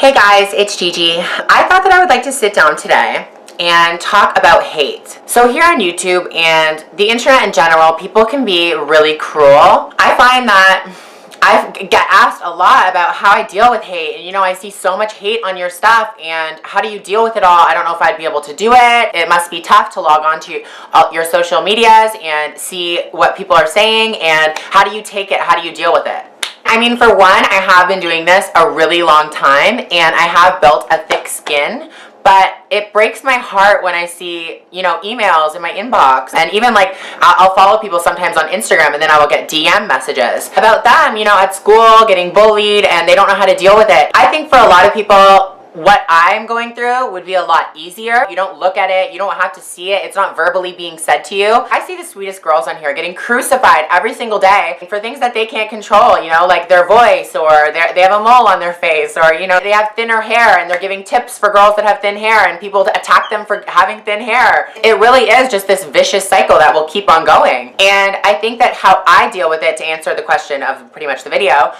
Hey guys, it's Gigi. I thought that I would like to sit down today and talk about hate. So here on YouTube and the internet in general, people can be really cruel. I find that I get asked a lot about how I deal with hate, and I see so much hate on your stuff, and how do you deal with it all? I don't know if I'd be able to do it. It must be tough to log on to your social medias and see what people are saying, and how do you take it? How do you deal with it? I mean, for one, I have been doing this a really long time, and I have built a thick skin, but it breaks my heart when I see, emails in my inbox, and even I'll follow people sometimes on Instagram, and then I will get DM messages about them, at school, getting bullied, and they don't know how to deal with it. I think for a lot of people, what I'm going through would be a lot easier. You don't look at it, you don't have to see it, it's not verbally being said to you. I see the sweetest girls on here getting crucified every single day for things that they can't control, like their voice, or they have a mole on their face, or they have thinner hair and they're giving tips for girls that have thin hair and people to attack them for having thin hair. It really is just this vicious cycle that will keep on going. And I think that how I deal with it, to answer the question of pretty much the video,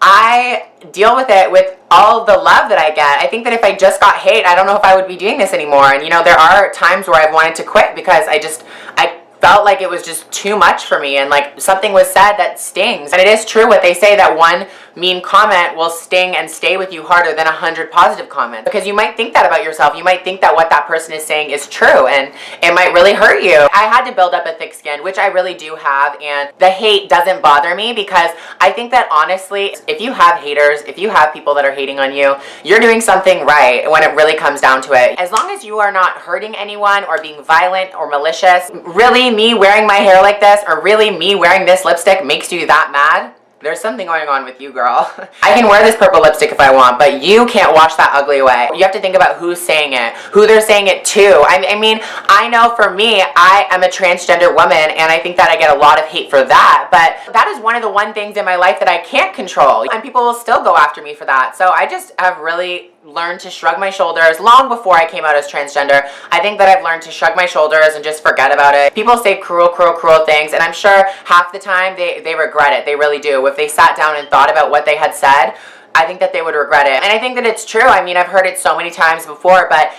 I deal with it with all the love that I get. I think that if I just got hate, I don't know if I would be doing this anymore. And there are times where I've wanted to quit because I felt like it was just too much for me, and something was said that stings. And it is true what they say, that one mean comment will sting and stay with you harder than 100 positive comments, because you might think that about yourself. You might think that what that person is saying is true, and it might really hurt you. I had to build up a thick skin, which I really do have, and the hate doesn't bother me, because I think that honestly, if you have haters, if you have people that are hating on you, you're doing something right when it really comes down to it. As long as you are not hurting anyone or being violent or malicious, really me wearing my hair like this, or really me wearing this lipstick makes you that mad, there's something going on with you, girl. I can wear this purple lipstick if I want, but you can't wash that ugly away. You have to think about who's saying it, who they're saying it to. I mean, I know for me, I am a transgender woman, and I think that I get a lot of hate for that, but that is one of the things in my life that I can't control, and people will still go after me for that. So I just have really learned to shrug my shoulders. Long before I came out as transgender, I think that I've learned to shrug my shoulders and just forget about it. People say cruel things, and I'm sure half the time they regret it. They really do. If they sat down and thought about what they had said, I think that they would regret it. And I think that it's true. I mean, I've heard it so many times before, but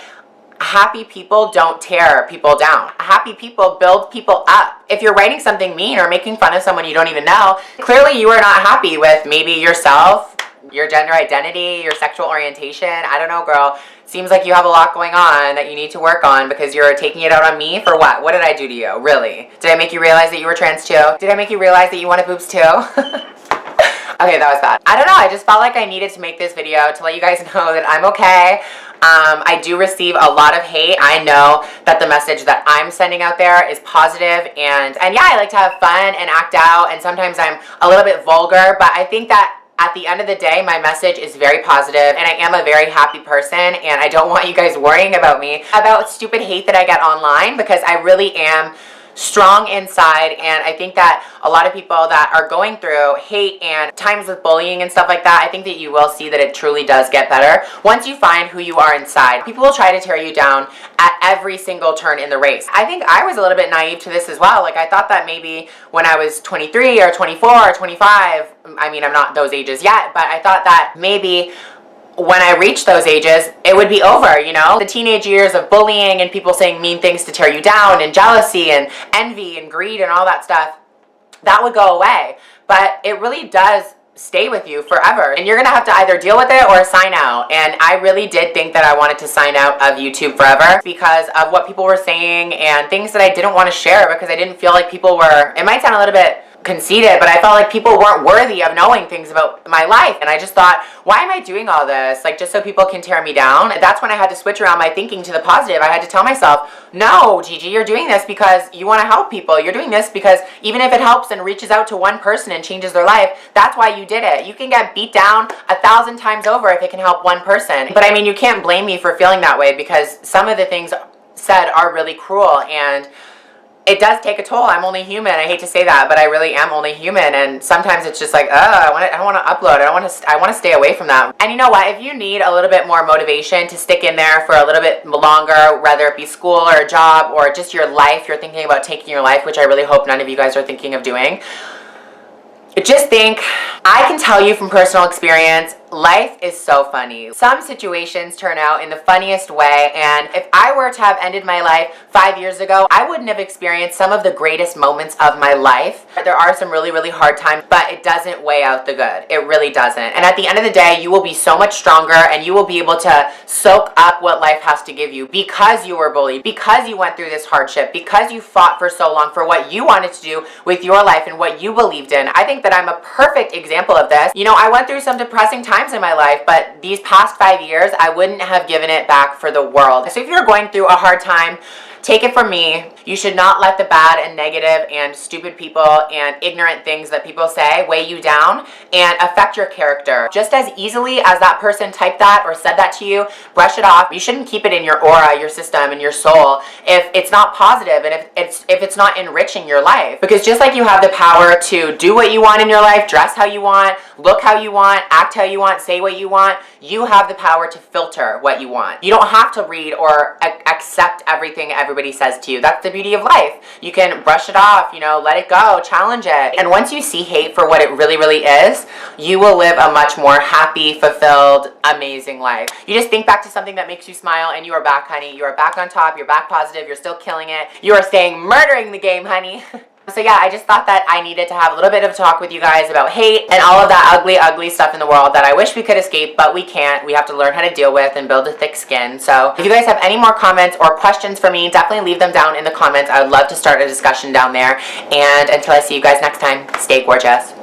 happy people don't tear people down. Happy people build people up. If you're writing something mean or making fun of someone you don't even know, clearly you are not happy with maybe yourself, your gender identity, your sexual orientation. I don't know, girl. Seems like you have a lot going on that you need to work on, because you're taking it out on me for what? What did I do to you? Really? Did I make you realize that you were trans too? Did I make you realize that you wanted boobs too? Okay, that was bad. I don't know, I just felt like I needed to make this video to let you guys know that I'm okay. I do receive a lot of hate. I know that the message that I'm sending out there is positive, and yeah, I like to have fun and act out, and sometimes I'm a little bit vulgar, but I think that at the end of the day, my message is very positive, and I am a very happy person, and I don't want you guys worrying about me, about stupid hate that I get online, because I really am strong inside. And I think that a lot of people that are going through hate and times with bullying and stuff like that, I think that you will see that it truly does get better once you find who you are inside. People will try to tear you down at every single turn in the race. I think I was a little bit naive to this as well. I thought that maybe when I was 23 or 24 or 25, I mean, I'm not those ages yet, but I thought that maybe when I reached those ages, it would be over, The teenage years of bullying and people saying mean things to tear you down, and jealousy and envy and greed and all that stuff, that would go away. But it really does stay with you forever, and you're gonna have to either deal with it or sign out. And I really did think that I wanted to sign out of YouTube forever because of what people were saying and things that I didn't want to share, because I didn't feel like people were, it might sound a little bit conceited, but I felt like people weren't worthy of knowing things about my life. And I just thought, why am I doing all this? Just so people can tear me down? And that's when I had to switch around my thinking to the positive. I had to tell myself, no, Gigi, you're doing this because you want to help people. You're doing this because even if it helps and reaches out to one person and changes their life, that's why you did it. You can get beat down 1,000 times over if it can help one person. But I mean, you can't blame me for feeling that way, because some of the things said are really cruel, and it does take a toll. I'm only human. I hate to say that, but I really am only human. And sometimes it's just like, I don't want to upload. I want to stay away from that. And you know what? If you need a little bit more motivation to stick in there for a little bit longer, whether it be school or a job or just your life, you're thinking about taking your life, which I really hope none of you guys are thinking of doing. Just think, I can tell you from personal experience, Life is so funny. Some situations turn out in the funniest way, and if I were to have ended my life 5 years ago, I wouldn't have experienced some of the greatest moments of my life. There are some really, really hard times, but it doesn't weigh out the good. It really doesn't. And at the end of the day, you will be so much stronger, and you will be able to soak up what life has to give you because you were bullied, because you went through this hardship, because you fought for so long for what you wanted to do with your life and what you believed in. I think that I'm a perfect example of this. You know, I went through some depressing times in my life, but these past 5 years, I wouldn't have given it back for the world. So if you're going through a hard time, take it from me, you should not let the bad and negative and stupid people and ignorant things that people say weigh you down and affect your character. Just as easily as that person typed that or said that to you, brush it off. You shouldn't keep it in your aura, your system, and your soul if it's not positive and if it's not enriching your life. Because just like you have the power to do what you want in your life, dress how you want, look how you want, act how you want, say what you want, you have the power to filter what you want. You don't have to read or accept everything everybody says to you. That's the beauty of life. You can brush it off, you know, let it go, challenge it. And once you see hate for what it really, really is, you will live a much more happy, fulfilled, amazing life. You just think back to something that makes you smile and you are back, honey. You are back on top. You're back positive. You're still killing it. You are staying murdering the game, honey. So yeah, I just thought that I needed to have a little bit of a talk with you guys about hate and all of that ugly, ugly stuff in the world that I wish we could escape, but we can't. We have to learn how to deal with and build a thick skin. So if you guys have any more comments or questions for me, definitely leave them down in the comments. I would love to start a discussion down there. And until I see you guys next time, stay gorgeous.